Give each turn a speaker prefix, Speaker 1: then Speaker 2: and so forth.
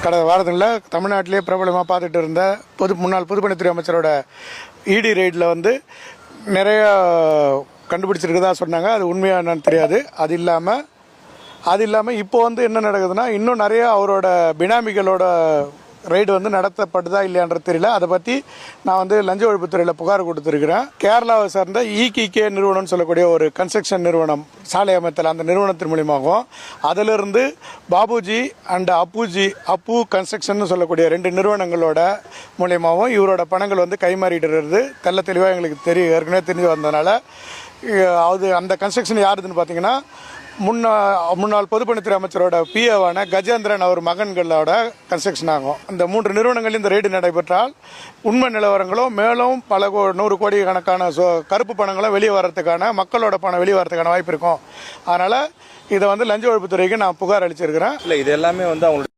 Speaker 1: கடந்த வாரத்தில் தமிழ்நாட்டிலே பிரபலமாக பார்த்துட்டு இருந்த முன்னாள் பொதுப்பணித்துறை அமைச்சரோட இடி ரெய்டில் வந்து நிறைய கண்டுபிடிச்சிருக்கதா சொன்னாங்க. அது உண்மையாக என்னன்னு தெரியாது. அது இல்லாமல் இப்போ வந்து என்ன நடக்குதுன்னா, இன்னும் நிறைய அவரோட பினாமிகளோட ரைடு வந்து நடத்தப்படுதா இல்லையான்றது தெரியல. அதை பற்றி நான் வந்து லஞ்ச ஒழிப்புத்துறையில் புகார் கொடுத்துருக்கிறேன். கேரளாவை சார்ந்த இகே நிறுவனம்னு சொல்லக்கூடிய ஒரு கன்ஸ்ட்ரக்ஷன் நிறுவனம், சாலை அமைத்தல், அந்த நிறுவனத்தின் மூலியமாகவும் அதிலிருந்து பாபுஜி அண்ட் அப்பு கன்ஸ்ட்ரக்ஷன் சொல்லக்கூடிய 2 நிறுவனங்களோட மூலியமாகவும் இவரோட பணங்கள் வந்து கைமாறிட்டு தெல்ல தெளிவாக எங்களுக்கு ஏற்கனவே தெரிஞ்சு வந்ததுனால, அது அந்த கன்ஸ்ட்ரக்ஷன் யாருதுன்னு பார்த்தீங்கன்னா, முன்னாள் பொதுப்பணித்துறை அமைச்சரோட பிஏவான கஜேந்திரன் அவர் மகன்களோட கன்ஸ்ட்ரக்ஷன் ஆகும். இந்த 3 நிறுவனங்களில் இந்த ரெய்டு நடைபெற்றால் உண்மை நிலவரங்களும் மேலும் பல 100 கோடி கணக்கான கருப்பு பணங்களும் வெளியே வர்றதுக்கான, மக்களோட பணம் வெளியே வர்றதுக்கான வாய்ப்பு இருக்கும். அதனால் இதை வந்து லஞ்ச ஒழிப்புத்துறைக்கு நான் புகார் அளிச்சிருக்கிறேன்.
Speaker 2: இல்லை, இது எல்லாமே வந்து அவங்களோட